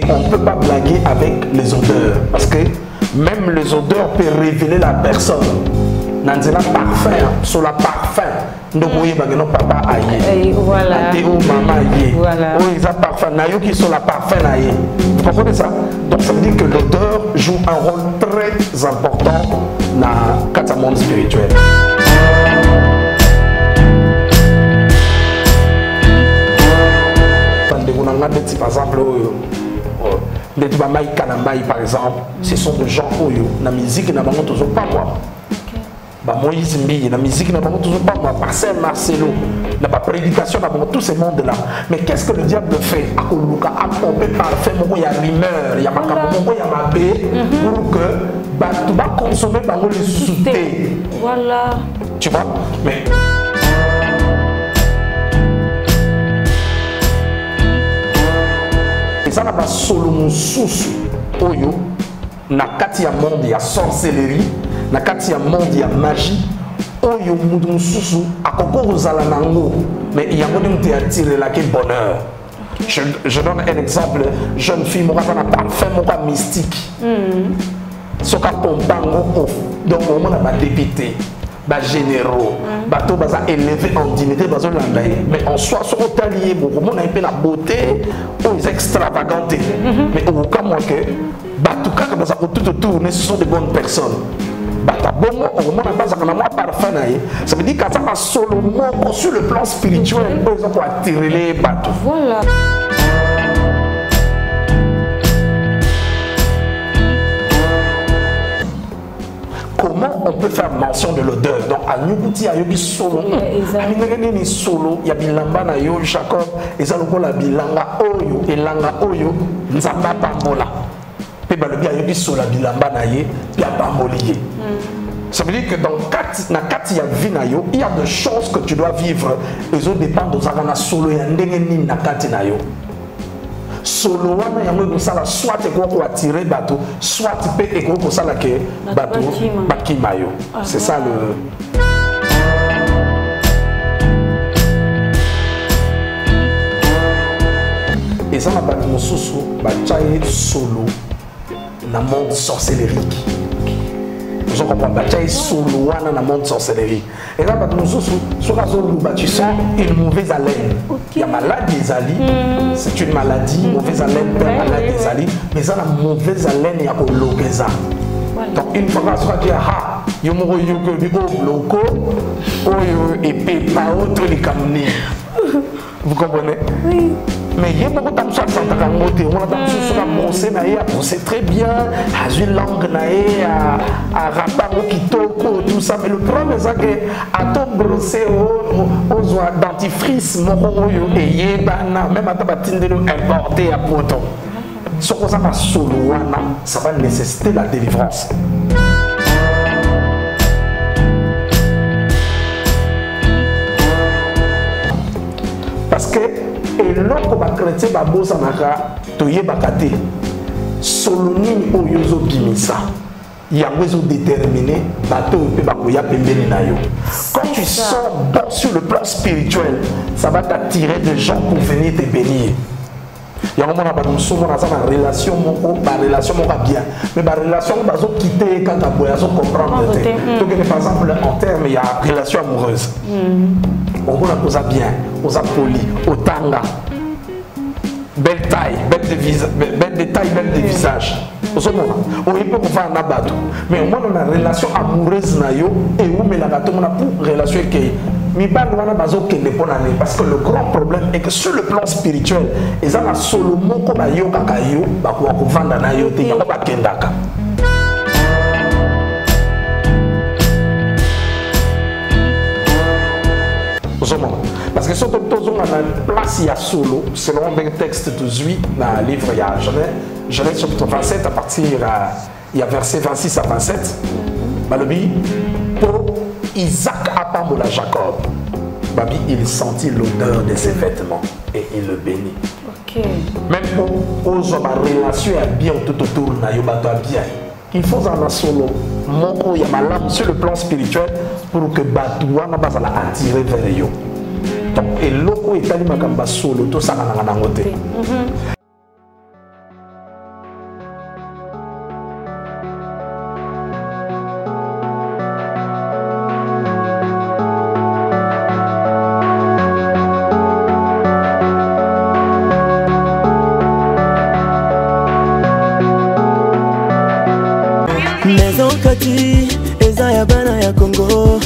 On ne peut pas blaguer avec les odeurs parce que même les odeurs peuvent révéler la personne. Nanzela parfum, sur la parfum, donc oui, non papa aïe, voilà, ou maman aïe, voilà, oui, ils ont parfum, naïo qui sur la parfum aïe. Vous comprenez ça? Donc ça veut dire que l'odeur joue un rôle très important dans le monde spirituel. Par exemple, par exemple, ce sont des gens qui la musique n'a toujours pas moi. Moïse Mbi, la musique n'a toujours pas moi. Marcel Marcelo, la prédication n'a tous ces mondes-là. Mais qu'est-ce que le diable fait? On peut parfait, il y a rumeur, il y a ma paix, pour que tu vas consommer les sous-soutés. Voilà. Tu vois? Mais. Ça n'a pas solo mon sous oyo na kati ya monde ya sorcellerie na kati ya monde ya magie oyo mudu mususu akoko kozala nango mais il y a monde qui attire la bonheur. Je donne un exemple, jeune fille moi na parfum moi mystique. Soka pombango donc on a pas député ba généraux bateau baza élevé en dignité bazo landaye mais en soi sur hôtelier beaucoup on a un peu la beauté aux extravagantes mais au cas moi que bateau kaka baza tout autour mais ce sont des bonnes personnes bata bon on a pas ça moi parfum naïe ça veut dire que ça va solo sur le plan spirituel pour exemple attirer les bateaux. Voilà. Comment on peut faire mention de l'odeur? Donc, à Nyubuti, à Yobi Solo, à Solo, il y a Bilamba na yo, Jacob, et ça le la Bilanga Oyo, et Langa Oyo, Nzamba Pambola. Et bien, le bien Yobi Solo, Bilamba na ye, il y a Pambolié. Ça veut dire que dans la Katia Vinayo, il y a des choses que tu dois vivre, et autres dépendent de Zagana Solo, et Ndengeni na Katinayo. Solo wana yango ekosala soit ekoko attirer bateau soit pe ekoko kosala ke bateau bakima yo. C'est ça le et ça na bato mosusu bachaye solo na monde sorcellerique. Vous comprenez, bachaye solo wana na monde sorcellerie. Et là bato mosusu soka zolo tu sens une mauvaise haleine. Il y a maladie des ali, c'est une maladie, mauvaise haleine, maladie des ali, mais ça la mauvaise haleine il y a au logeza. Donc une fois que soit dit ah, yo mo yo ko bi o bloco, oyo et pe pa autre les camni. Vous comprenez? Oui. Mais il y a beaucoup de choses qui sont en moté. On a brosser, brosser très bien, à une langue, à rapper au kitoko, tout ça. Mais le problème, c'est que à ton brosser aux dentifrice, même à ta batine de importer à poton. Ce qu'on a solo, ça va nécessiter la délivrance. Parce que et l'autre chrétien babosa naka toye bakate soloni oyozo bimisa yango déterminé bateau pe bakoya pembeni na yo. Quand tu sors bon sur le plan spirituel, ça va t'attirer des gens pour venir te bénir. Yango mona ba musumo na sa relation moko ba relation moko bien mais ba relation bazo quitter quand ta boya zo comprendre. Donc par exemple en termes il y a relation amoureuse. On va poser bien, on a poli, au tanga, belle taille, belle détail, belle de visage. On peut faire un abattu, mais au moins on a une relation amoureuse et où mais la bateau on a pour relation qui mais pas loin parce que le grand problème est que sur le plan spirituel, ils ont solo moko ba yo kakayo ba ko vanda na yo te yango ba kendaka. Parce que sur toute la place, il y a solo, selon le texte 18 dans le livre, il y a Genèse chapitre 27, à partir, il y a verset 26 à 27. Pour Isaac apparemment à Jacob, il sentit l'odeur de ses vêtements et il le bénit. Même pour aux hommes en relation à bien tout autour, bien. Il faut un solo. Il y a malade sur le plan spirituel pour que Batouana va attirer vers eux. Donc, et l'eau est allé à solo, tout ça, kati eza ya bana ya Congo.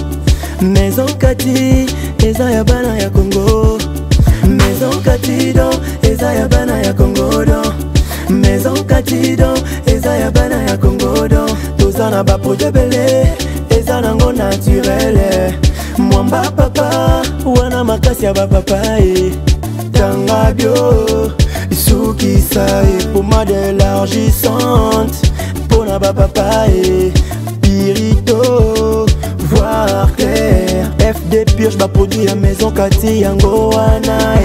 Maison kati eza ya bana ya Congo. Maison kati do eza ya bana ya Congo do. Maison kati do eza ya bana ya Congo do. Tozana ba projet belé eza nango naturel. Mwamba papa wana makasi ya ba papa tanga bio suki sa pommade élargissante pour na ba papa pirito voir clair. FD Purge ba produit ya Maison Kati yango wana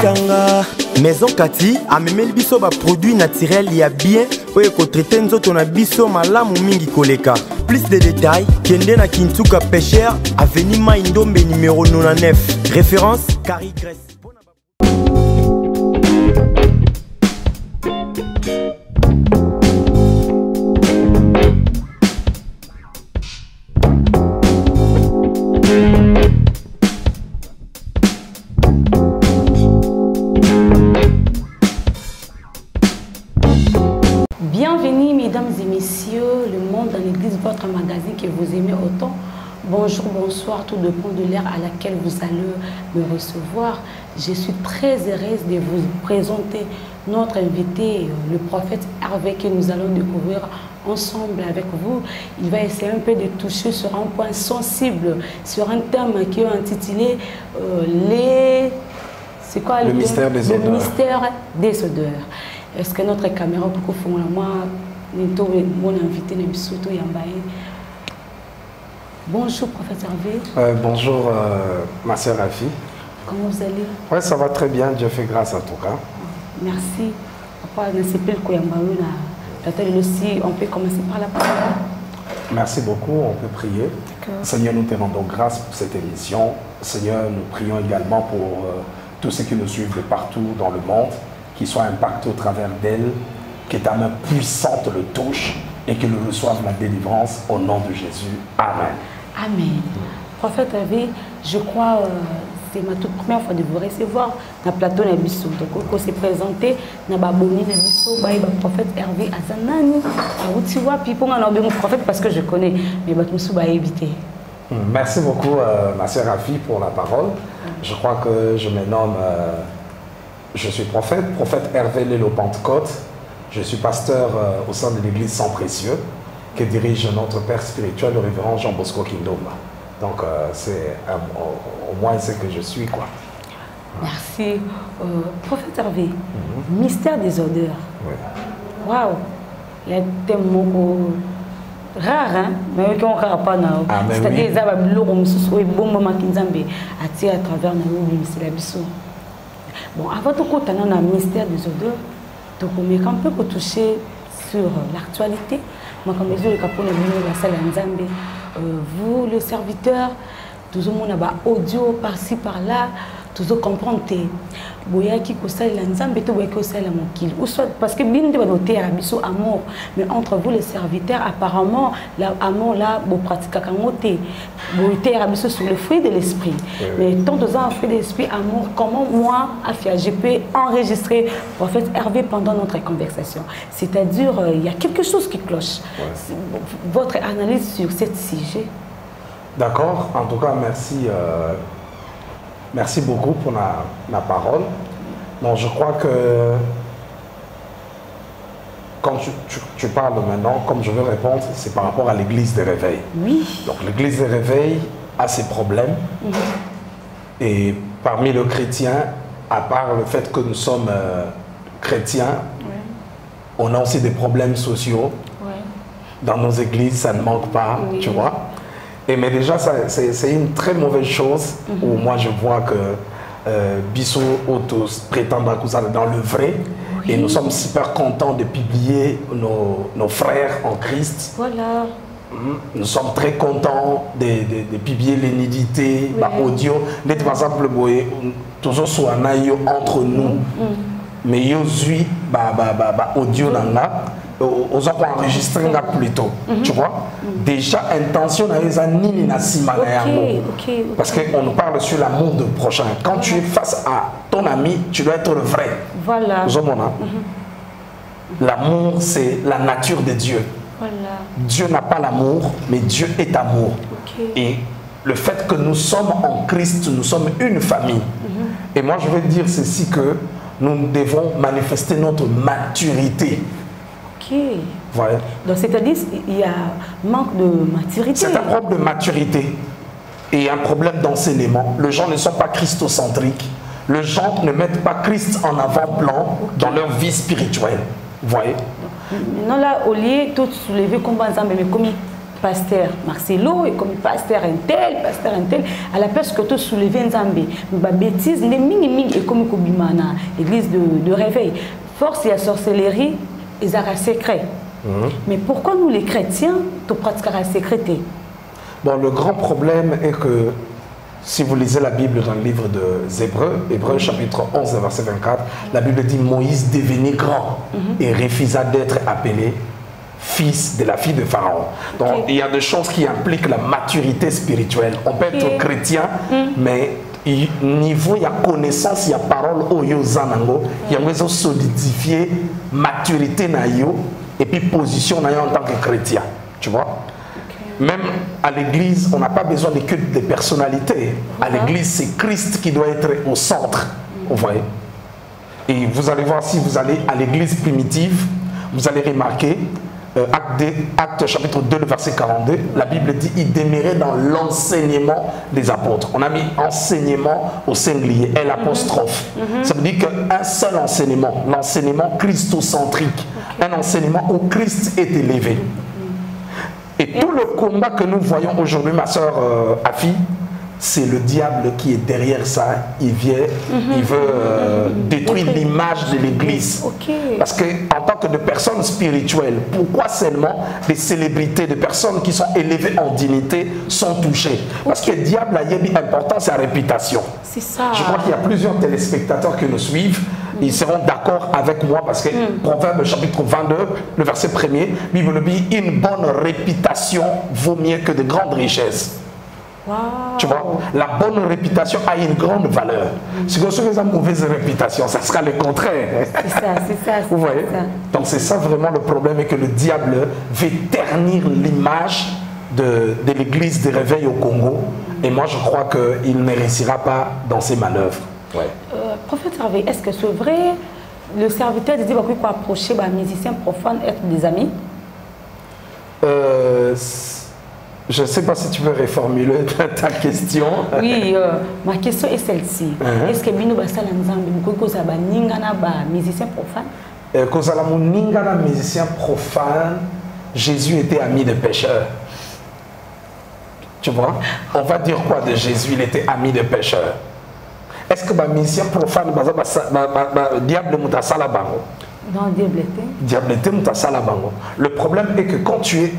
tanga. Maison Kati amemeli biso ba produit naturel ya bien oyo ko traiter nzoto na biso malamu mingi koleka. Plus de détails, kende na Kintuka Pêcheur, avenue Maindombe numéro 99. Référence Carrie Grèce. Bienvenue mesdames et messieurs, le monde dans l'église, votre magazine que vous aimez autant. Bonjour, bonsoir, tout dépend de l'heure à laquelle vous allez me recevoir. Je suis très heureuse de vous présenter notre invité, le prophète Hervé, que nous allons découvrir ensemble avec vous. Il va essayer un peu de toucher sur un point sensible, sur un thème qui est intitulé c'est quoi le mystère des odeurs. Le mystère des odeurs. Est-ce que notre caméra peut faire moi mon invité Nebisoto Yambaye? Bonjour professeur Hervé. Bonjour ma sœur Rafi. Comment vous allez? Ouais, ça va très bien, Dieu fait grâce en tout cas. Merci. Papa, aussi, on peut commencer par la parole. Merci beaucoup, on peut prier. Seigneur, nous te rendons grâce pour cette émission. Seigneur, nous prions également pour tous ceux qui nous suivent de partout dans le monde, qui soient impactés au travers d'elle, que ta main puissante le touche et que nous reçoivent la délivrance au nom de Jésus. Amen. Amen. Prophète Hervé, je crois c'est ma toute première fois de vous recevoir dans le plateau Nabiso. Donc, on s'est présenté dans le Nabiso, le prophète Hervé Azanani. Tu vois, puis pour un prophète parce que je connais, mais je vais éviter. Merci beaucoup, ma sœur Rafi, pour la parole. Je crois que je me nomme, je suis prophète Hervé Lélo Pentecôte. Je suis pasteur au sein de l'église Sang Précieux, que dirige notre père spirituel, le révérend Jean Bosco Kindoma. Donc, c'est au moins ce que je suis, quoi. Merci. Prophète Hervé, mystère des odeurs. Waouh! Il y a des mots rares, hein? Mais qui ont rare pas. C'est-à-dire, ils ont des mots qui bon moment qui nous à travers nos c'est la biseau. Bon, avant tout, quand on a un mystère des odeurs, donc on est un peu pour toucher sur l'actualité. Moi, comme je le capot de la salle Nzambe, vous, le serviteur, tout le monde a audio par-ci par-là, tout le monde comprend que boya qui conseille la Nzambe, tout boya qui conseille la Monkil. Ou soit parce que bien de noter à biso amour, mais entre vous les serviteurs, apparemment l'amour là, vous pratiquez quand noter, vous êtes à biso sur le fruit de l'esprit. Mais tant de un fruit de l'esprit, amour, comment moi, Afia, je peux enregistrer prophète Hervé pendant notre conversation. C'est-à-dire, il y a quelque chose qui cloche. Votre analyse sur ce sujet. D'accord. En tout cas, merci. Merci beaucoup pour la parole. Donc, je crois que quand tu parles maintenant, comme je veux répondre, c'est par rapport à l'église des réveils. Oui. Donc, l'église des réveils a ses problèmes. Et parmi les chrétiens, à part le fait que nous sommes chrétiens, on a aussi des problèmes sociaux. Dans nos églises, ça ne manque pas, tu vois. Et mais déjà, c'est une très mauvaise chose où moi je vois que Bissot Autos prétend dans le vrai. Et nous sommes super contents de publier nos frères en Christ. Voilà. Nous sommes très contents de publier l'énidité, audio. Par exemple, toujours soit entre nous. Mais il y a audio aux enfants enregistrés plutôt, tu vois. Déjà, intention parce qu'on nous parle sur l'amour de prochain. Quand tu es face à ton ami, tu dois être vrai. Voilà. L'amour, c'est la nature de Dieu. Voilà. Dieu n'a pas l'amour, mais Dieu est amour. Okay. Et le fait que nous sommes en Christ, nous sommes une famille. Et moi, je veux dire ceci, que nous devons manifester notre maturité. Ok. Voilà. Donc, c'est-à-dire il y a un manque de maturité. C'est un problème de maturité et un problème d'enseignement. Les gens ne sont pas christocentriques. Les gens ne mettent pas Christ en avant-plan dans leur vie spirituelle. Vous voyez? Maintenant, là, au lieu de tout soulever comme pasteur Marcelo et comme pasteur un tel, à la place que tout soulever un zambé, ma bêtise, les mini et comme Kobimana, église de réveil, force et la sorcellerie, ils ont un secret. Mais pourquoi nous les chrétiens, tu pratiques la sécurité? Bon, le grand problème est que si vous lisez la Bible dans le livre des Hébreux chapitre 11, verset 24, la Bible dit Moïse devenait grand et refusa d'être appelé fils de la fille de Pharaon. Donc il y a des choses qui impliquent la maturité spirituelle. On peut être chrétien, mais niveau il y a connaissance, il y a parole au yo zanango, il y a solidifier maturité na yo et puis position na yo en tant que chrétien. Tu vois? Même à l'église, on n'a pas besoin de culte de personnalité. À l'église, c'est Christ qui doit être au centre. Vous voyez? Et vous allez voir, si vous allez à l'église primitive, vous allez remarquer, Acte chapitre 2, le verset 42, la Bible dit il demeurait dans l'enseignement des apôtres. On a mis enseignement au singulier, et l'apostrophe. Ça veut dire qu'un seul enseignement, l'enseignement christocentrique, un enseignement où Christ est élevé. Et tout le combat que nous voyons aujourd'hui, ma soeur Afi, c'est le diable qui est derrière ça. Il vient, il veut détruire l'image de l'Église. Parce qu'en tant que de personnes spirituelles, pourquoi seulement des célébrités, des personnes qui sont élevées en dignité sont touchées? Parce que le diable a une importance à la réputation. C'est ça. Je crois qu'il y a plusieurs téléspectateurs qui nous suivent. Ils seront d'accord avec moi parce que Proverbe chapitre 22, le verset 1er, Bible dit une bonne réputation vaut mieux que de grandes richesses. Wow. Tu vois, la bonne réputation a une grande valeur. Si vous avez une mauvaise réputation, ça sera le contraire. C'est ça, c'est ça. Vous voyez? Donc c'est ça vraiment le problème, et que le diable veut ternir l'image de l'église des réveils au Congo. Et moi je crois qu'il ne réussira pas dans ses manœuvres. Ouais. Prophète Hervé, est-ce que c'est vrai, le serviteur de Dieu va approcher un musicien profane, être des amis? Je ne sais pas si tu veux reformuler ta question. Oui, ma question est celle-ci. Est-ce que Bino Basala Nzambi, Moukouzaba Ningana musicien profane? Kozala Ningana musicien profane, Jésus était ami des pécheurs. Tu vois? On va dire quoi de Jésus? Il était ami des pécheurs. Est-ce que le musicien profane, diable Moutasala Bango? Non, diable Moutasala Bango. Le problème est que quand tu es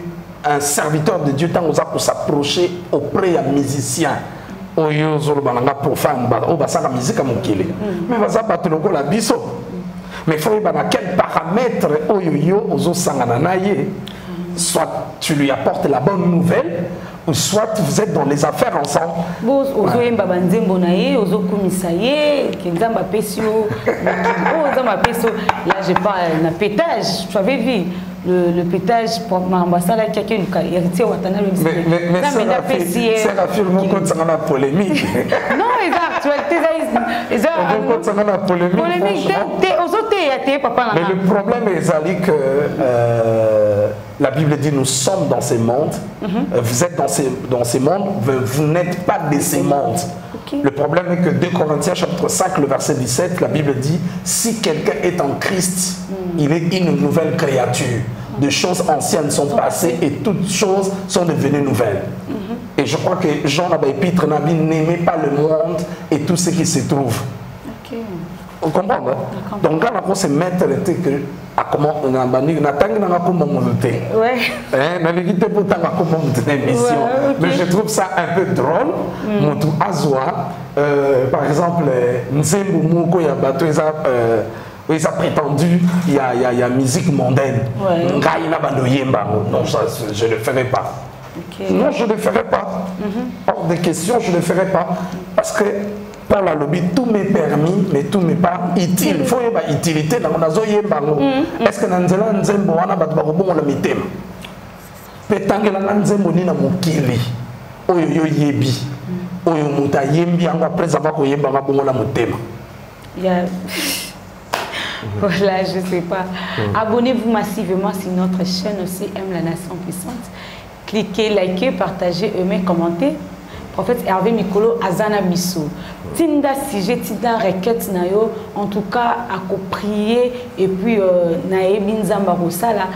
un serviteur de Dieu, tant pour s'approcher auprès d'un musicien, profane, mais il faut savoir quel paramètre soit tu lui apportes la bonne nouvelle, ou soit vous êtes dans les affaires ensemble. Là, je parle d'un pétage, tu avais vu le pétage pour l'ambassade qui a été héritier au Watana. Mais c'est la polémique. Non, mais le problème est que la Bible dit nous sommes dans ces mondes, vous êtes dans ces mondes, vous n'êtes pas de ces mondes. Le problème est que 2 Corinthiens chapitre 5, le verset 17, la Bible dit si quelqu'un est en Christ, il est une nouvelle créature. Des choses anciennes sont passées et toutes choses sont devenues nouvelles. Et je crois que Jean l'Épître n'aimait pas le monde et tout ce qui se trouve. Vous comprenez? Donc quand on se met que à comment on a banni, on a tant mais je trouve ça un peu drôle. Montou Azwa, par exemple, Nzembo Mouko Yabato, ils ont prétendu il y a musique mondaine. Non, ça, je ne le ferai pas. Non, je ne le ferai pas. Hors de question, je ne le ferai pas. Parce que Paul a lobby, tout m'est permis, mais tout n'est pas utile. Il faut y avoir utilité dans la zone. Est-ce que Nanzela Nzembo, on a battu le mitem? petangela nzembo nina mokili oyo yo yebi oyo muta yembi anga après avoir koyemba nga bongola motema. Voilà, je sais pas. Abonnez-vous massivement sur notre chaîne aussi, Aime la Nation Puissante. Cliquez, likez, partagez, aimez, commentez. Prophète Hervé Mikolo Azana Bissou. Tinda sujet, tinda requête nayo, en tout cas à prier et puis nae binzamba rosala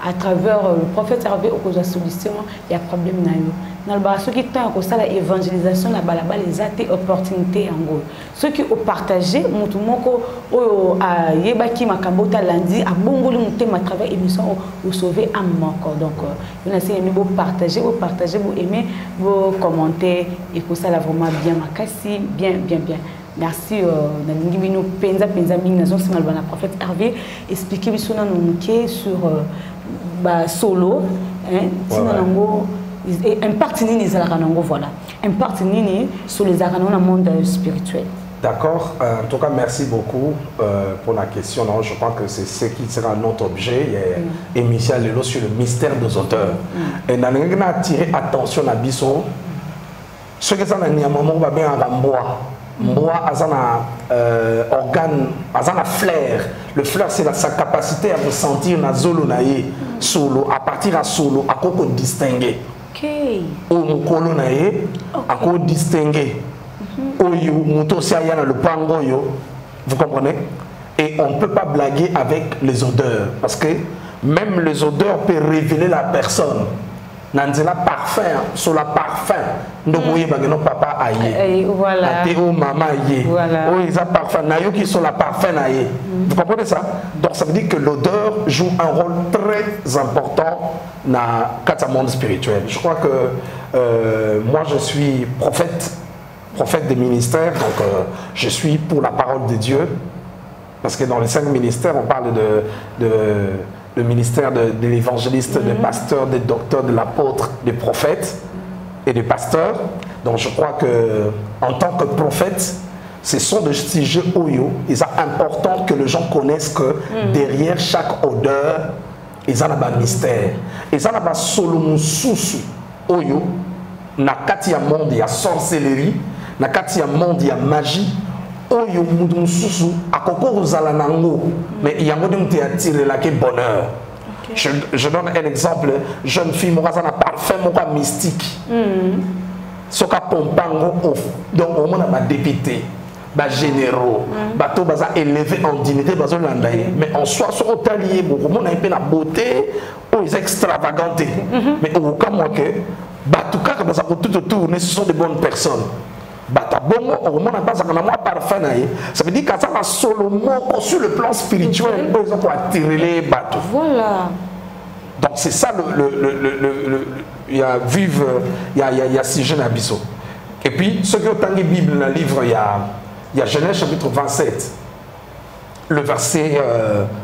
à travers le prophète Hervé au cause de la solution, il y a problème nayo. Dans le bas ceux qui tant que ça la évangélisation la balaba les athées opportunités en gros. Ceux qui ont partagé mutumoko o a yebaki makambota lundi à bongoli mutem à travers émission au sauver un moko. Donc on a essayé de partager, vous aimer, vous commenter et que ça la vraiment bien makasi, bien. Merci Nangibino Penza Minazon Simalbana prophète Hervé expliquer sur solo hein un partenariat les arakanango voilà un partenariat sur les arakanango dans le monde spirituel. D'accord, en tout cas merci beaucoup pour la question. Non, je crois que c'est ce qui sera notre objet et Michel Lelo sur le mystère des auteurs. Et nous avons attiré attention à Bisson. Ce que ça n'a ni un moment va bien à bois. Bois a un organe, a un flair. Le flair c'est sa capacité à vous sentir na zolo naie solo à partir à solo à quoi distinguer. Au mukolo naie à quoi distinguer. Oyo mutosia yana le pango yo. Vous comprenez? Et on ne peut pas blaguer avec les odeurs parce que même les odeurs peuvent révéler la personne. Nanzela parfum sur la parfum donc oui bageno papa aïe voilà ou maman aïe oui ils a parfum nayo qui sur la parfum aïe vous comprenez ça donc ça veut dire que l'odeur joue un rôle très important dans le monde spirituel. Je crois que moi je suis prophète des ministères donc je suis pour la parole de Dieu parce que dans les 5 ministères on parle le ministère de l'évangéliste, des pasteurs, des docteurs, de l'apôtre, des prophètes et des pasteurs. Donc je crois que en tant que prophète, ce sont des sujets oyo. Il est important que les gens connaissent que derrière chaque odeur, il y a un mystère. Il y a un solo susu oyo. Na katia monde il y a sorcellerie, na katia monde il y a magie. Oyo mudu susu akoko uzala nango mais il y a un monde qui attire la qui bonheur. Je donne un exemple, jeune fille moi ça na parfum moi mystique. Soka pompango donc au monde ba député, ba généraux, ba to baza élevé en dignité bazo landaye mais en soi sur hôtelier beaucoup monde a un peu la beauté ou ils extravagantes. Mais au cas moi que ba tout cas baza tout autour ce sont de bonnes personnes. Ça veut dire qu'à ça, Solomon, sur le plan spirituel, ils ont attiré les bateaux. Voilà. Donc c'est ça il y a six jeunes abyssaux. Et puis, ceux qui ont tangué Bible dans le livre, il y a Genèse chapitre 27, le verset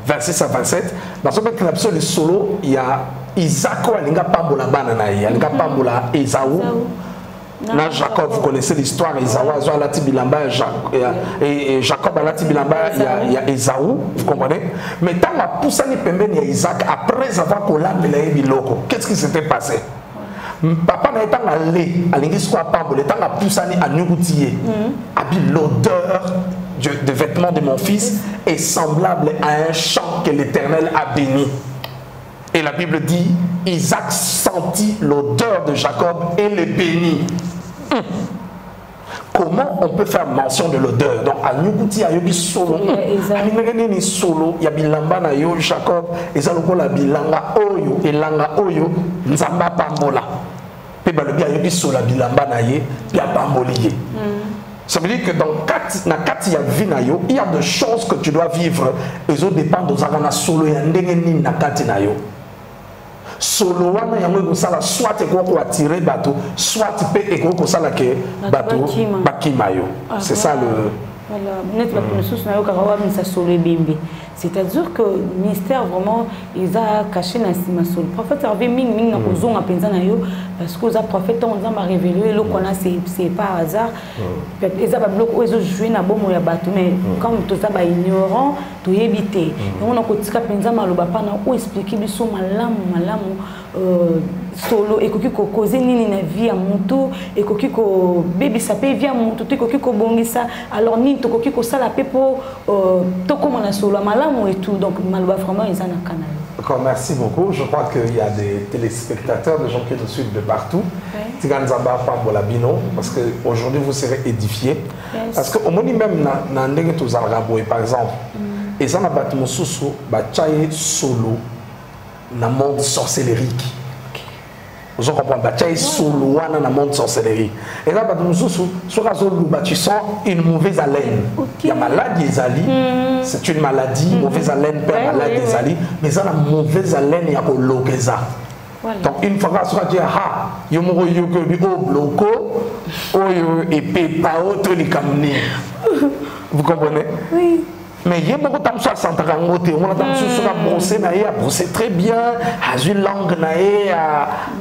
26 à 27. Dans ce chapitre de solo, il y a Isaac, il y a Pambola Banana, il y a Pambola Esaou. Là, Jacob, vous connaissez l'histoire, Esaou, et Jacob, il y a Esaou, vous comprenez? Mais tant la poussani pembe, il y a Isaac, après avoir collabé les biloko, qu'est-ce qui s'était passé? Papa n'a pas allé à l'église quoi pas le temps la poussani à Nugoutier. L'odeur de vêtements de mon fils est semblable à un champ que l'Éternel a béni. Et la Bible dit, Isaac sentit l'odeur de Jacob et le bénit. Comment on peut faire mention de l'odeur? Donc, à Nukuti, à Yobi Solo, à Solo, il y a Bilamba na yo, Jacob, et ça la Bilanga Oyo, et Langa Oyo, Nzamba Pambola. Et bien, le bien Yobi Solo, Bilamba na ye, puis à Pamboliye. Ça veut dire que dans la il y a des choses que tu dois vivre, et ça dépend de Zagana Solo, et Ndengeni Nakati na yo. Solo wana yango ekosala soit ekoko attirer bateau soit pe ekoko sala ke bateau bakima yo. C'est ça le c'est-à-dire que le ministère vraiment ils a caché na sima sur le prophète Hervé ming na kozonga penza na yo parce que les prophètes on a révélé le qu'on a c'est pas hasard ils a pas bloqué ils ont joué na bomo ya bateau mais comme tout ça ba ignorant to yebité on a kotika penza maloba pa na o expliquer biso malamu solo et koki ko causer nini na vie à mutu et koki ko baby ça peut vie à mutu to koki ko bongisa alors nini to koki ko sala pe po to comme na solo malamu et tout donc maloba vraiment ils en a canal. D'accord, merci beaucoup. Je crois qu'il y a des téléspectateurs, des gens qui nous suivent de partout. Tiganzamba Pambolabino, parce qu'aujourd'hui vous serez édifiés. Parce qu'au moins même dans les par exemple, et ça n'a pas de sous bataille solo dans le monde sorcellerique. Vous comprenez, bataille solo dans le monde sorcellerie. Et là, tu sens une mauvaise haleine. Il y a maladie des ali, c'est une maladie, mauvaise haleine, père malade des ali, mais ça la mauvaise haleine, il y a que l'ogeza. Donc une fois que tu as dit, ah, il y a un bloco, et puis pas autre les camni. Vous comprenez? Oui. Mais il y a beaucoup de temps sur on a brossé, brossé très bien, à une langue,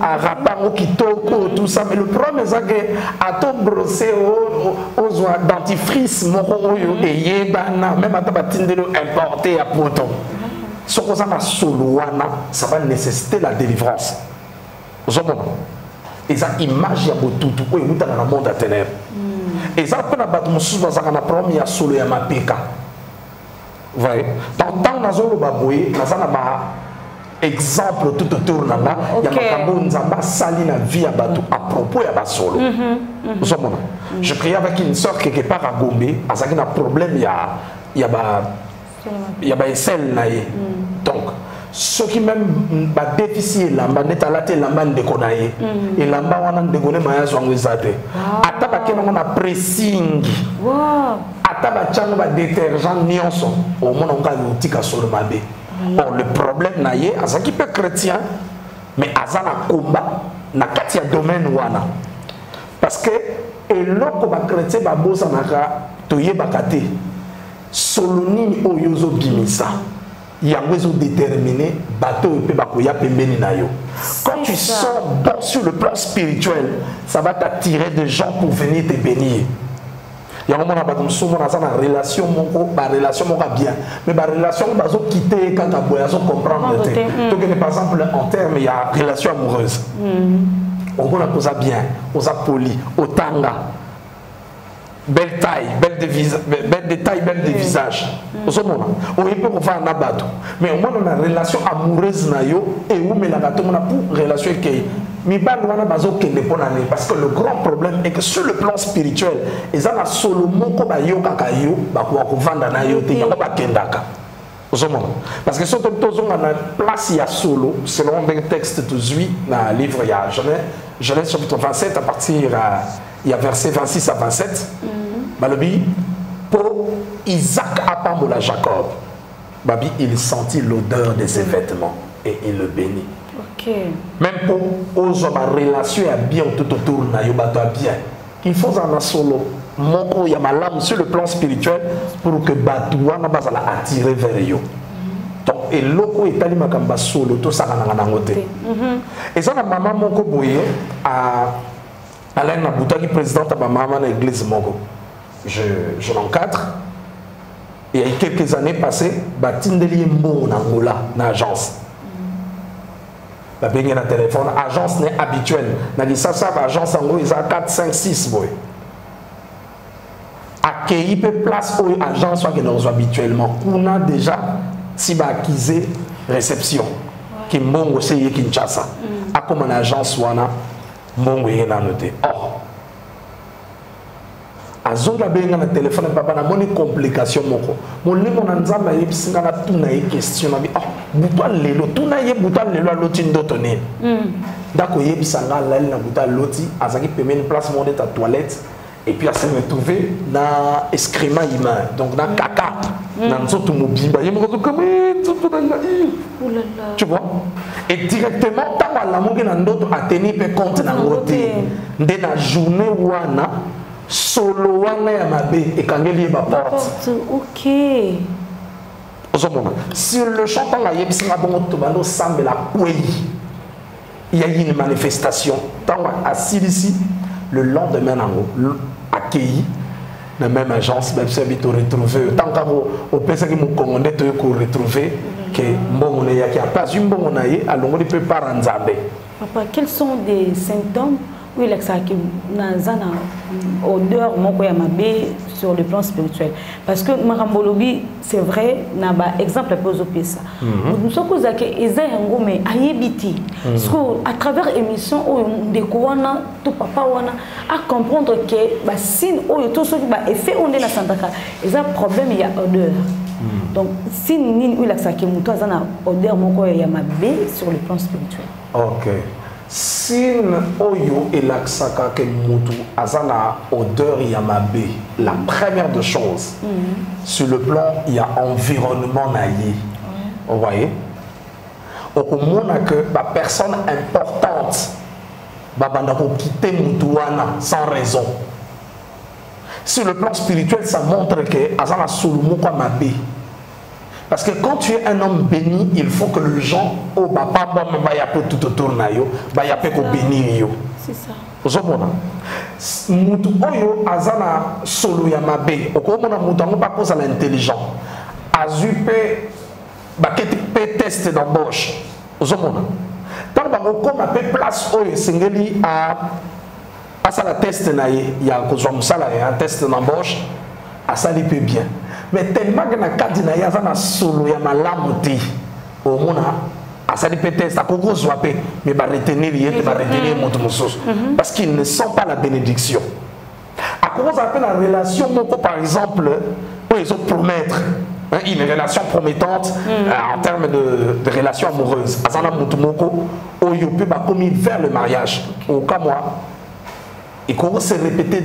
à rapper au kitoko, tout ça. Mais le problème, c'est que à tout brosser aux dentifrice, même à tabatindelo importé à poton. Ce qu'on a solo, ça va nécessiter la délivrance. Et ça, image, il y a beaucoup de tout, dans le monde à ténèbres. Et ça, on a battu mon sous, on a promis à solo et à ma péka. Ouais. Tant que nous avons exemple tout autour de nous, il y a un zamba sali na vie à propos de solo. Je priais avec une soeur quelque part à Gombe, à ça qu'il y a un problème, il y a un sel. Donc, ceux qui même déficient lamba neta laté lamba ndekonaye et lamba wana ndekone maya zwangu zate ataba kena na pressing ataba chango ba détergent nyonso au monde on ga utika solo mabe. Or le problème naye asa qui peut chrétien mais azana combat na katia domaine wana parce que eloko ba chrétien ba bosa naka toyeba kate solo nini oyozo bimisa. Il y a besoin de déterminer bateau et bakoya pembeni na yo. Quand tu sors bon sur le plan spirituel, ça va t'attirer des gens pour venir te bénir. Il y a un moment où on a une relation, bien, mais la relation va quitter quand on comprendre. Donc par exemple en termes il y a relation amoureuse. On a bien, on a poli, au tanga. Belle taille, belle détail, belle de visage. On peut faire un abattu. Mais au moins on a une relation amoureuse et où mais la pour relation qui parce que le grand problème est que sur le plan spirituel, ils ont solo moko ba yo kakayo ba ko vanda na yo te yako ba kendaka. Parce que surtout on a place il y a solo selon le texte de Zui dans le livre il y a Genèse chapitre 27 à partir il y a verset 26 à 27. Balobi pour Isaac apambola Jacob. Babi il sentit l'odeur de ses vêtements et il le bénit. Même pour aux hommes relation à bien tout autour na yo bato bien. Il faut en solo moko ya malam sur le plan spirituel pour que bato wana bazala attirer vers yo. Donc et loko etali makamba solo to saka na ngote. Et ça na maman moko boye à Alain Nabuta qui présidente à maman na église moko. Je l'encadre. Et il y a quelques années passées, Batindeli Mbo na Angola, na agence. La bengue na téléphone, agence n'est habituelle. Na dit ça, agence en gros, ils ont 4, 5, 6 boy. Accueilli peu place où agence soit que nous habituellement. On a déjà si ba acquisé réception. Qui Mbongo c'est Kinshasa. A comme une agence wana Mbongo est na noté. Or azonga benga na téléphone papa na moni complication moko mon lingo na nzamba yebisinga na tuna ye question na bi buta lelo tuna ye buta lelo loti ndoto ne ndako yebisanga la na buta loti azaki pemeni place monde ta toilette et puis à se retrouver na escrima humain donc na caca na nzoto mobimba yemoko comme nzoto na tu vois et directement ta la monge na ndoto a tenir pe compte na ngote nde na journée wana solo wana ya mabe ekangeli ba porte. OK. Sur le chantant la yebsinga bongo tobano sambe la kwei. Il y a eu une manifestation tant à Silisi le lendemain nango accueilli la même agence même service retrouver tant qu'au au pesa qui mo congolais to ko retrouver que mbongo ne ya ki a pas une mbongo na ye alongo di pe paranzabe. Papa, quels sont des symptômes où il y a une odeur sur le plan spirituel? Parce que Marambolobi, c'est vrai, n'a pas exemple pour ça. Nous sommes à travers l'émission, on découvre tout papa à comprendre que si tout ce qui est effet on est dans Santaka, il y a un problème, il y a odeur. Donc, si nous avons odeur sur le plan spirituel. Ok. Si oyo elaksaka ke mutu azana odeur yamabe, la première des choses, sur le plan, il y a environnement naïe. Vous voyez? Au moment que la personne importante va quitter mutuana sans raison. Sur le plan spirituel, ça montre que azana solumu kwa mabe. Parce que quand tu es un homme béni, il faut que les gens au papa tout autour de yo, bénir. C'est ça. Vous comprenez? Mutu oyo azana solo ya mabe. Okomona mutu ngo pas cause l'intelligent. Azupe baketi pe test d'embauche. Vous comprenez? Tant ba okoma pe place oyo singeli a passer la test na ye ya kozwa musala ya test d'embauche, asali pe bien. Mais tellement que na kadina ya zana solo ya malamuti au mona asali peut-être à koko zwape mais va retenir yete va retenir mon musos parce qu'ils ne sont pas la bénédiction. À cause appelle la relation moko par exemple où ils ont promettre une relation promettante en termes de relation amoureuse. Azana mutumoko oyo pe ba commis vers le mariage. Au cas moi il commence à se répéter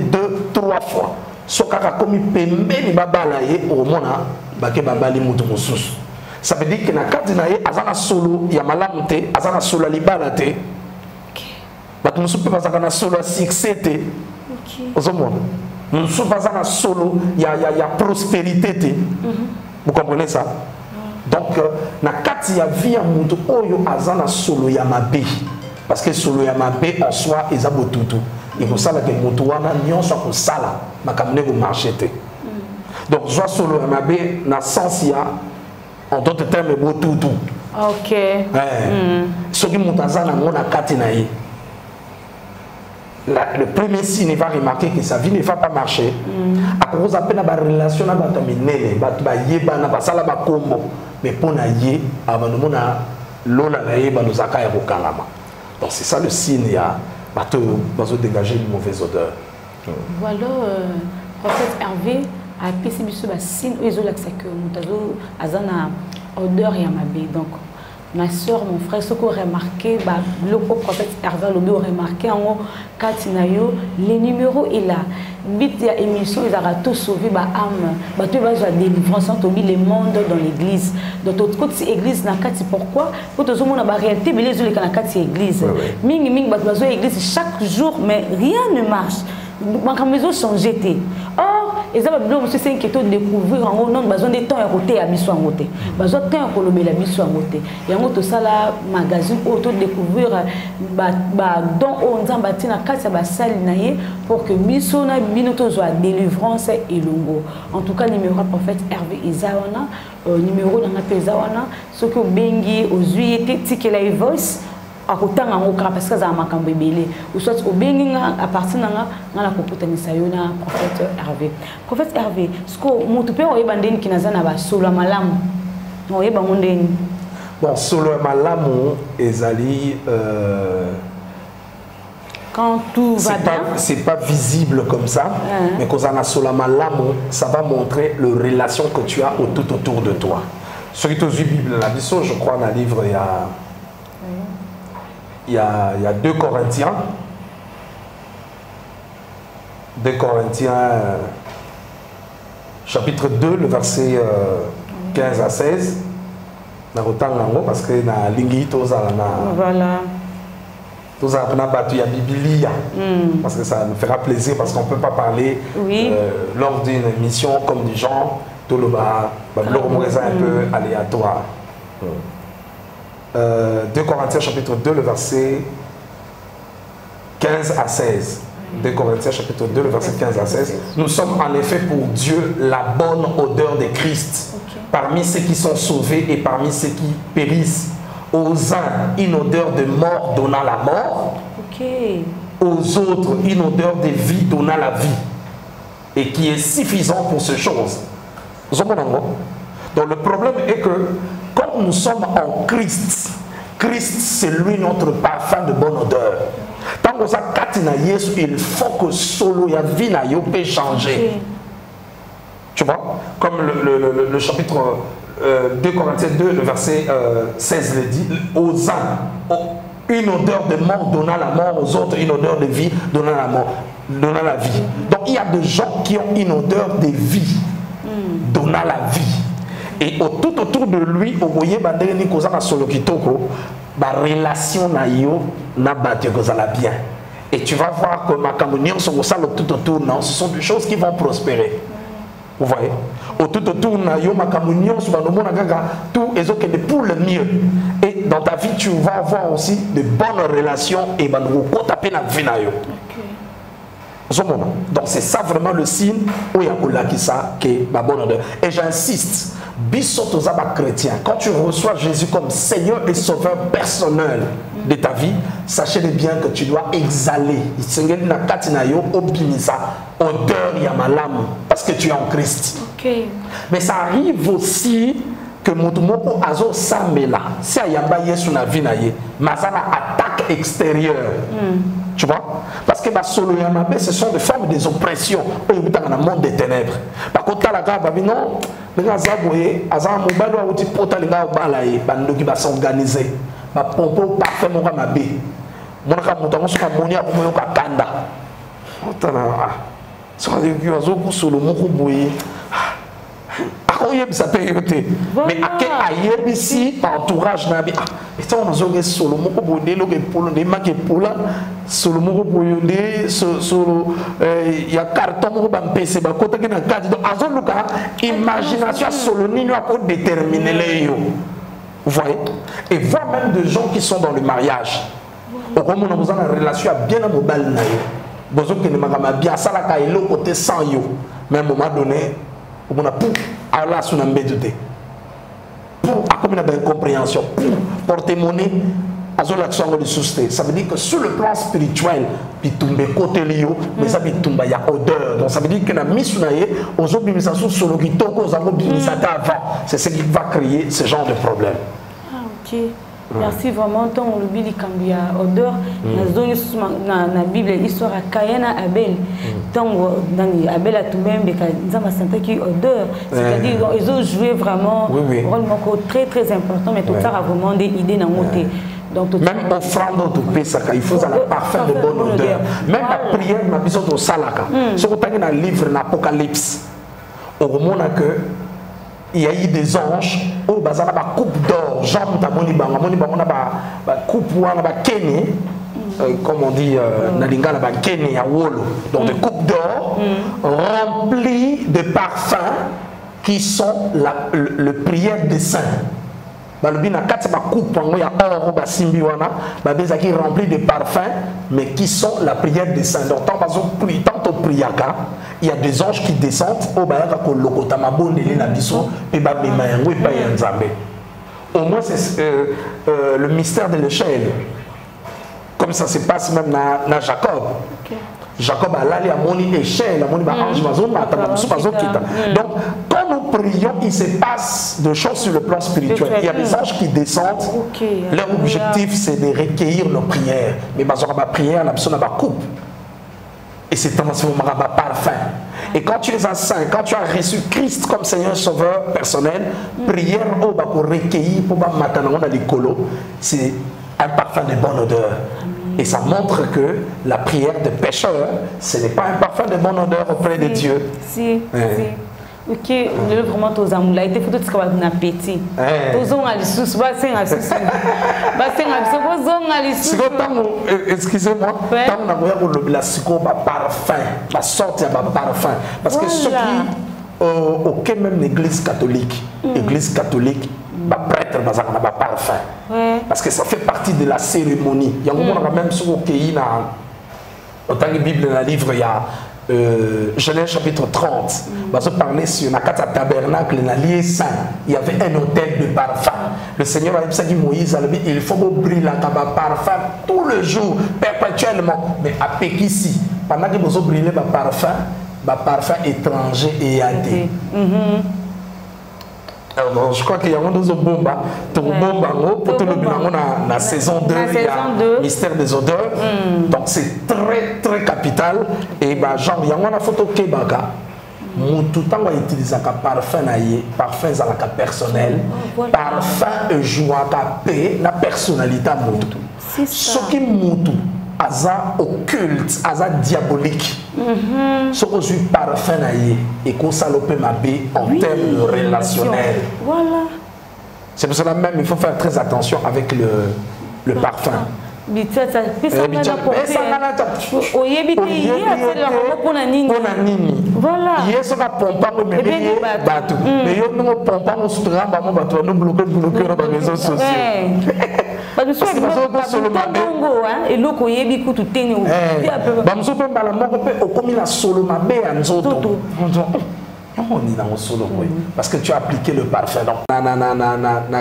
2-3 fois. Sokaka komi pembeni babala ye au mona bake babali mutu mususu. Ça veut dire que na kadina ye azana solo ya malamu te, azana solo libala te. Batu mususu pe bazaka na solo succès te. Ozomona. Mususu bazana solo ya prospérité te. Vous comprenez ça? Donc na kati ya vie ya mutu oyo azana solo ya mabe. Parce que solo ya mabe en soi ezabo tutu. Il faut savoir que Moutouana n'y soit pour sala, ma camine vous marcher. Donc, soit solo mabe na sens ya, en d'autres termes, beau tout. Ok. Ce qui moutazana mona katinaï. Le premier signe, il va remarquer que sa vie ne va pas marcher. À cause de la relation avec la minelle, mais pour naïe, avant de mona l'on a naïe, nous a caillé au kalama. Donc, c'est ça le signe, il y a. Bateau dégager une mauvaise odeur. Voilà, prophète Hervé a péché sur la signe où ils ont l'accès que nous avons odeur et amabé. Donc, ma soeur, mon frère, ce qu'on a remarqué, le prophète Hervé a remarqué en Katinayo, les numéros est là. Bit ya émission ils ont tout sauvé ba âme ba tu vas la délivrance entre les mondes dans l'église de toute côté église na kati pourquoi pour tout le monde na réalité mais les autres na kati église mingi ba bazo église chaque jour mais rien ne marche ma maison sont jetés or ils ont besoin de s'inquiéter de découvrir en non besoin de temps à côté à biso en côté besoin de temps pour le la biso en côté et en tout ça là magazine auto découvrir ba dans on zambati na kati ba salle naie pour que biso na binoto soit délivrance et longo. En tout cas numéro prophète Hervé Izawana numéro dans la pesawana ce que bengi aux uyete tikela voice à côté parce que ça a makambo belé ou soit au bengi à partir na la kokutanisa yona prophète Hervé. Prophète Hervé ce que mutu pe oyeba ndeni kinazana ba solo malamu oyeba mondeni bon solo malamu ezali quand tout va bien, c'est pas visible comme ça, mais quand on a solama l'amo, ça va montrer le relation que tu as tout autour de toi. Ce qui est aux Bible, la Bible, je crois, dans le livre, il y a 2 Corinthiens. 2 Corinthiens, chapitre 2, le verset 15 à 16. Parce que dans l'ingito, voilà. Tout ça, on a battu la Biblia, parce que ça nous fera plaisir, parce qu'on ne peut pas parler lors d'une émission comme du genre, tout le bas, un peu aléatoire. 2 Corinthiens chapitre 2, le verset 15 à 16. 2 Corinthiens chapitre 2, le verset 15 à 16. Nous sommes en effet pour Dieu la bonne odeur de Christ, parmi ceux qui sont sauvés et parmi ceux qui périssent. Aux uns, une odeur de mort donnant la mort. Ok. Aux autres, une odeur de vie donnant la vie. Et qui est suffisant pour ces choses. Donc le problème est que, comme nous sommes en Christ, Christ c'est lui notre parfum de bonne odeur. Tant que ça katina Yesu, il faut que solo ya vie na yo peut changer. Tu vois, comme le chapitre 2 Corinthiens 2, le verset 16 le dit, aux uns, une odeur de mort donnant la mort, aux autres une odeur de vie donnant la mort, donnant la vie. Donc il y a des gens qui ont une odeur de vie donnant la vie. Et tout autour de lui, au voyez, la relation na yo na bien. Et tu vas voir que ma communion sur ça tout autour, non, ce sont des choses qui vont prospérer. Vous voyez? Tout autour na yo ma communion sur tout est ok pour le mieux. Et dans ta vie, tu vas avoir aussi de bonnes relations et taper la vie na yo. Donc c'est ça vraiment le signe où il y a qui est ma bonne odeur. Et j'insiste, chrétien, quand tu reçois Jésus comme Seigneur et Sauveur personnel de ta vie, sachez bien que tu dois exhaler odeur yamalam parce que tu es en Christ. Okay. Mais ça arrive aussi que motumoko azo samela si ayamba yesu na vie na ye mazana attaque extérieure. Tu vois? Parce que ce sont des formes des oppressions dans le monde des ténèbres. Par contre, la gare, non, les gars, ils vont s'organiser. Ils vont parfait mon ramabé. Mon ramabé, ils vont monter à mon kanda. Mais à quel ici entourage nabi et ça on a solo moko bonde lo ke polo de make pola solo moko boyonde solo ya carton moko ba mpese ba kota ke na kadi donc azoluka imagination solo nino a déterminer les yo. Vous voyez? Et voir même des gens qui sont dans le mariage au moment où on a une relation bien à mobile na yo bozo ke ne makama bien ça la ka elo côté sans yo mais à un moment donné on a pour Allah sur l'embêté pour accompagner une compréhension pour porter monnaie à son action de souster. Ça veut dire que sur le plan spirituel puis tomber côté lio mais ça veut tomber il y a odeur donc ça veut dire que la mise sur naie aux obligation sur le kitoko aux obligation avant c'est ce qui va créer ce genre de problème. Ah OK. Merci vraiment. Tant on oublie les cambia odeur. Dans la Bible, l'histoire à Caïn et Abel. Tant dans Abel a tout même, ils ont senti qu'il y a odeur. C'est-à-dire ils ont joué vraiment un rôle très très important. Mais tout ça a vraiment des idées dans mon thé. Même offrande de Pessah, il faut la parfum de bonne odeur. Même la prière, ma besoin de salaka. Si vous avez un livre d'Apocalypse, on remonte que il y a eu des anges au bazana ba coupe d'or jambe ta moni ba na ba coupe wana ba kene comme on dit na lingala ba kene ya wolo donc des coupes d'or remplies de parfums qui sont le prière des saints. Ba lobi na kati ba coupe ngo ya or ba simbi wana ba bezaki remplis de parfums mais qui sont la prière des saints. Donc tant bazo prie tant au priaka il y a des anges qui descendent au bayaka ko lokota mabondeli na biso pe ba bema yango pa ya nzambe. Au moins c'est le mystère de l'échelle. Comme ça se passe même na Jacob. Okay. Jacob a allé à moni échelle, à moni ba ange bazo mata ba biso bazo kita. Donc quand nous prions, il se passe des choses sur le plan spirituel. Il y a des anges qui descendent. Leur objectif c'est de recueillir nos prières. Mais bazo ba prière na biso na ba coupe. Et c'est un parfum. Et quand tu es un saint, quand tu as reçu Christ comme Seigneur Sauveur personnel, prière au bas pour recueillir, pour matin dans l'écolo, c'est un parfum de bonne odeur. Et ça montre que la prière de pécheur, ce n'est pas un parfum de bonne odeur auprès de Dieu. Si. Ok, le vraiment tous amours là, il faut tout ce qu'on a appétit. Tous on a les sous, bah c'est un sous. Bah c'est un sous, excusez-moi, tant on a voulu le la psycho parfum, la sorte parfum, parce que ceux qui aucun même l'église catholique, bah prêtre bah ça n'a pas parfum. Parce que ça fait partie de la cérémonie. Il y a un moment même sur le pays là, dans la Bible dans le livre il y a Genèse chapitre 30, on va se parler sur la tabernacle, la lieu saint. Il y avait un autel de parfum. le Seigneur a dit Moïse, il faut briller la parfum tout le jour, perpétuellement. Mais à Pékissi, pendant que vous brillez le parfum étranger et adé. Alors, je crois qu'il y a un autre bomba, pour tout le bilan, la saison 2, il y a Mystère des odeurs. Donc c'est très très capital. Et bah, genre, il y a une photo Kebaka. Tout le temps, on va utiliser un parfum, parfum personnel, parfum jouaka la personnalité. Ce qui est aza occulte, aza diabolique. Ce que je parfum et qu'on salope ma bé en termes relationnels. Voilà. C'est pour cela même il faut faire très attention avec le parfum. Voilà. Parce que tu as appliqué le parfum. Donc,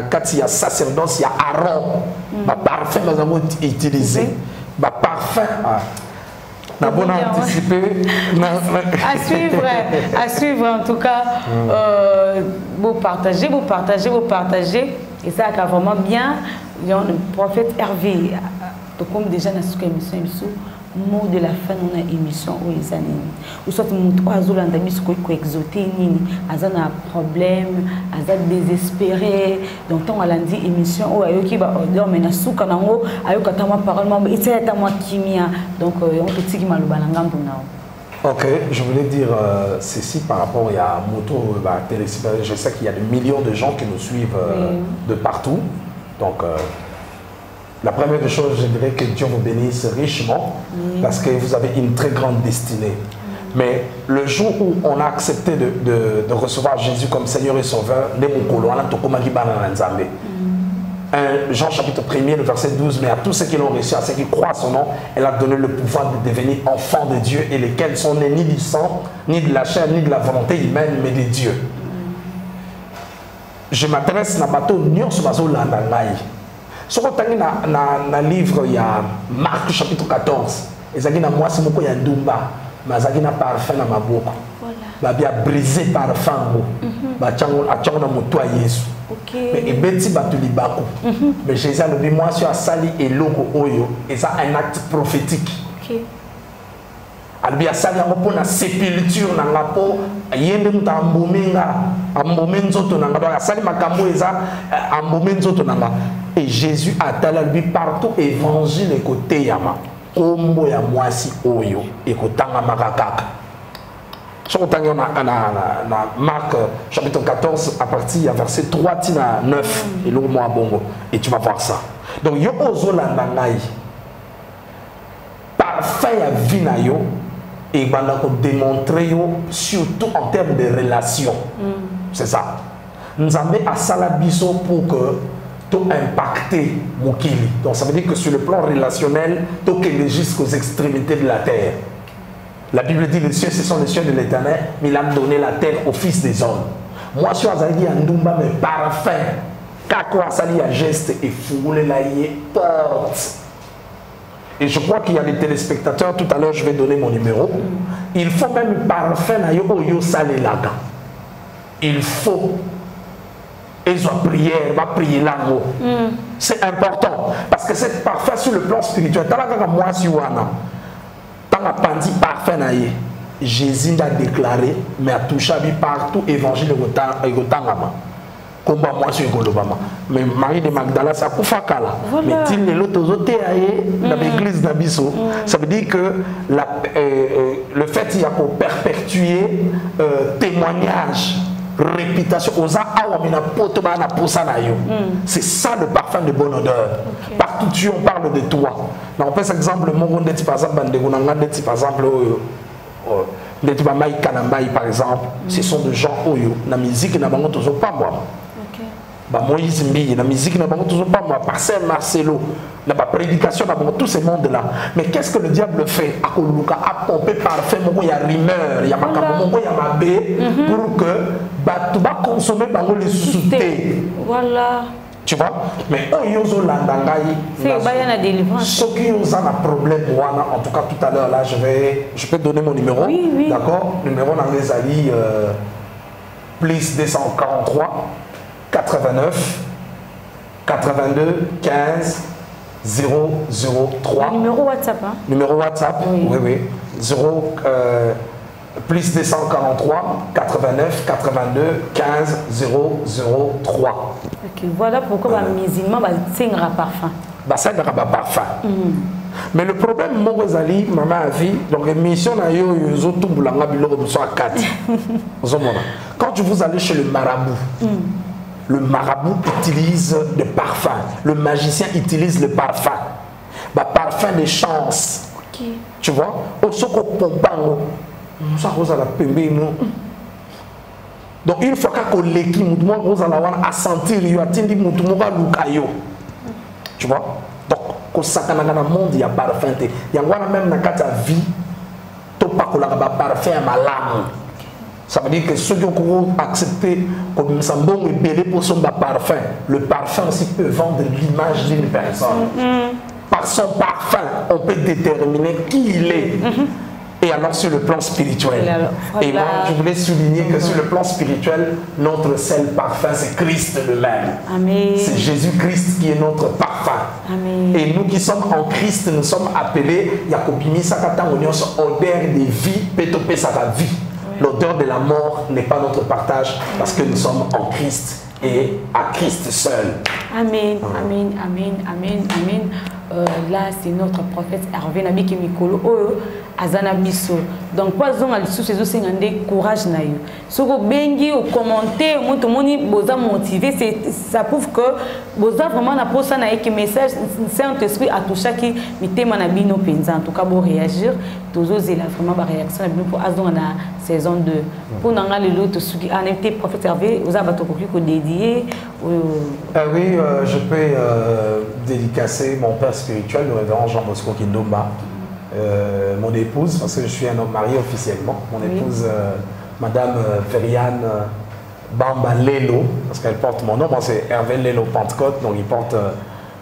quand il y a sacerdoce, il y a Aaron. Le parfum, nous avons utilisé. Le parfum. On a anticipé. À suivre en tout cas. Vous partagez. Et ça a vraiment bien. Le prophète Hervé, comme déjà dans cette émission, mot de la fin on a émission où ils ont ou soit mon oiseau l'andami ko exoté nini azana problème azana désespéré donc on a lundi émission où ayoki ba odeur mena suka nango ayoka tama parole mo itsaya tama kimia donc on petit ki maloba ngambo nao. Ok, je voulais dire ceci par rapport à Moto Téléspectateur. Je sais qu'il y a des millions de gens qui nous suivent de partout. Donc la première chose, je dirais que Dieu vous bénisse richement parce que vous avez une très grande destinée. Mais le jour où on a accepté de recevoir Jésus comme Seigneur et Sauveur, Jean chapitre 1er, le verset 12, mais à tous ceux qui l'ont reçu, à ceux qui croient son nom, elle a donné le pouvoir de devenir enfants de Dieu et lesquels sont nés ni du sang, ni de la chair, ni de la volonté humaine, mais de Dieu. Je m'adresse à bateau Nyon sur bateau Landangaï. Si vous avez un livre, il y a Marc chapitre 14. Et il y a moi, c'est mon il y a Ndumba. Mais il y a un parfum dans ma bouche. Il y a brisé parfum. Il y a un moto à Jésus. Mais il y a mais Jésus a dit, moi, je suis à Sali et Logo Oyo. Et ça un acte prophétique. Il y a Sali pour la sépulture dans la peau. Il y a un et Jésus a talé partout évangile et côté yama. Kombo ya mwasi oyo et kotanga makakaka. Sur Marc chapitre 14 à partir du verset 3 à 9 et le mot bongo et tu vas voir ça. Donc yo ozola nangai parfait ya vinayo et banda ko démontrer yo surtout en termes de relations. C'est ça. Nous avons à Salabiso pour que tout impacter Mokili. Donc ça veut dire que sur le plan relationnel, tout est jusqu'aux extrémités de la terre. La Bible dit les cieux, ce sont les cieux de l'Éternel, mais il a donné la terre au Fils des hommes. Moi, je suis allé à Ndumba, mais parfum. Kakwa sali à geste et foulé la porte. Et je crois qu'il y a des téléspectateurs, tout à l'heure je vais donner mon numéro. Il faut même parfum à yo salé là-dedans. Il faut. Ils ont prié, va prier là-haut. C'est important. Parce que c'est parfait sur le plan spirituel. Moi, si tant que pandi parfait, Jésus a déclaré, mais a touché partout évangile et gotangama. Combat moi sur Golobama. Mais Marie de Magdala, ça coufa kala. Mais il est l'autre dans l'église d'Abisso. Ça veut dire que le fait qu'il y a pour perpétuer témoignage. Réputation c'est ça le parfum de bonne odeur. Partout tu on parle de toi. On fait exemple par exemple ce sont des gens oyo la musique n'a toujours pas moi. Moïse Mbi, la musique n'a toujours pas moi. Marcel Marcelo, la prédication n'a tous ces mondes là. Mais qu'est-ce que le diable fait? A pompé parfait, il y a rumeur, il y a ma bé pour que tu vas consommer les sous-soutés. Voilà. Tu vois? Mais oyozo landangai. C'est Bayana délivrance. Ceux qui ont un problème, en tout cas tout à l'heure là, je peux donner mon numéro. Oui, oui. D'accord? Numéro dans les alliés plus 243 89 82 15 003. Numéro WhatsApp, hein? Numéro WhatsApp, oui. Plus 243 89 82 15 003. Ok, voilà pourquoi les musulmans c'est un parfum. C'est un parfum. Mais le problème, moi, Zali, maman a vu, donc l'émission a eu tout boulanga bilo soit 4. Quand vous allez chez le marabout utilise le parfum. Le magicien utilise le parfum. Parfum de chance. Okay. Tu vois? Donc une fois qu'on l'équipe, on va sentir, tu vois? Donc, dans le monde, il y a parfum. Il y a même dans la vie, il n'y a pas parfum à l'âme. Ça veut dire que ceux qui ont accepté comme ça bon et belé pour son parfum, le parfum aussi peut vendre l'image d'une personne. Par son parfum, on peut déterminer qui il est. Et alors sur le plan spirituel. Et moi, je voulais souligner que sur le plan spirituel, notre seul parfum, c'est Christ lui-même. C'est Jésus-Christ qui est notre parfum. Amen. Et nous qui sommes en Christ, nous sommes appelés, Yakobimi Sakata Onion, odeur de vie, Pétopé Saka vie. L'odeur de la mort n'est pas notre partage parce que nous sommes en Christ et à Christ seul. Amen, amen, amen, amen, amen. Là, c'est notre prophète Hervé Nabiki Mikolo Azana Bisso. Donc, quoi, on a le sous ces aussi courage na yo. Si vous bengi ou commenter, tout le monde boza motivé, ça prouve que boza vraiment na posa na que message Saint-Esprit a touché qui mitema na bino penza. En tout cas, pour réagir, toujours il a vraiment ba réaction na bino pour azon na saison 2. Pour nanga le lot su qui en été prophète Hervé, vous avez ko dédié. Oui, je peux dédicacer mon père spirituel, le révérend Jean Bosco Kindomba. Mon épouse, parce que je suis un homme marié officiellement, mon épouse, Madame Veriane Bamba Lelo, parce qu'elle porte mon nom, moi c'est Hervé Lelo Pentecôte, donc il porte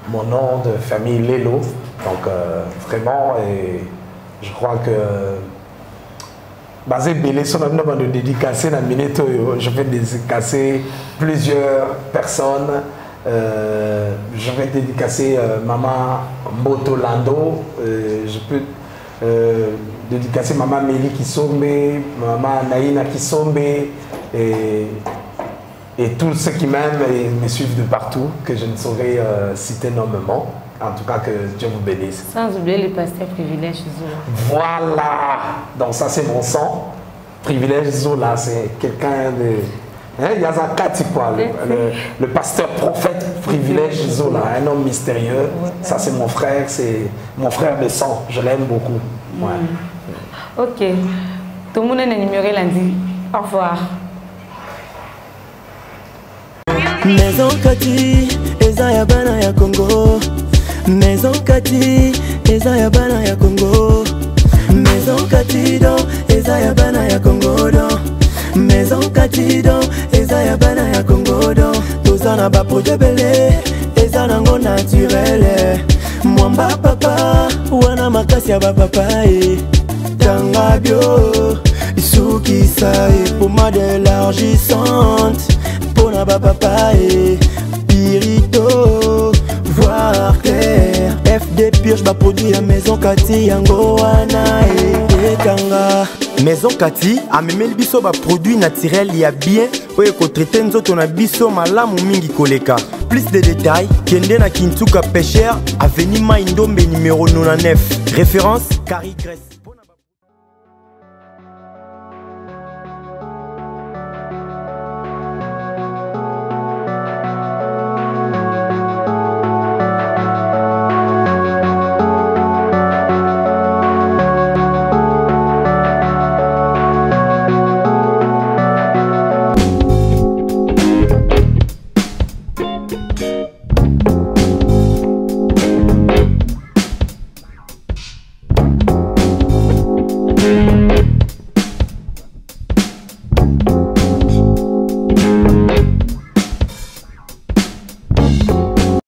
mon nom de famille Lelo, donc vraiment, et je crois que basé Bélé, son nom de dédicacer la minute, je vais dédicacer plusieurs personnes. Je vais dédicacer Maman Mbotolando, je peux dédicacer Maman Mélie Kisombe, Maman Naïna Kisombe et tous ceux qui m'aiment et me suivent de partout, que je ne saurais citer nommément. En tout cas, que Dieu vous bénisse. Sans oublier le pasteur Privilège Zola. Voilà, donc ça c'est mon sang. Privilège Zola, c'est quelqu'un de... Il y a Zakati, quoi, le pasteur prophète Privilège Zola, un homme mystérieux. Ça, c'est mon frère de sang. Je l'aime beaucoup. Ouais. Ok. Tout le monde est numéro lundi. Au revoir. Maison Kati, Eza ya bana ya Congo. Maison Kati, Eza ya bana ya Congo. Maison Kati, Eza ya bana ya Congo. Maison Katido, eza ya bana ya Congo do. Tozana ba projet belé, eza nango naturel. Mwamba papa, wana makasi ya ba papa Tanga bio, isuki sae, pommade élargissante. Pona ba papa Pirito, voir clair. FD Purge ba produit ya Maison Kati yango wana Tanga. Maison Kati a même le biso ba produit naturel il y a bien oye ko traiter nzoto na biso malamu mingi koleka. Plus de détails kende na Kintuka Pêcheur avenue Maindombe numéro 99. Référence Carrie Grèce.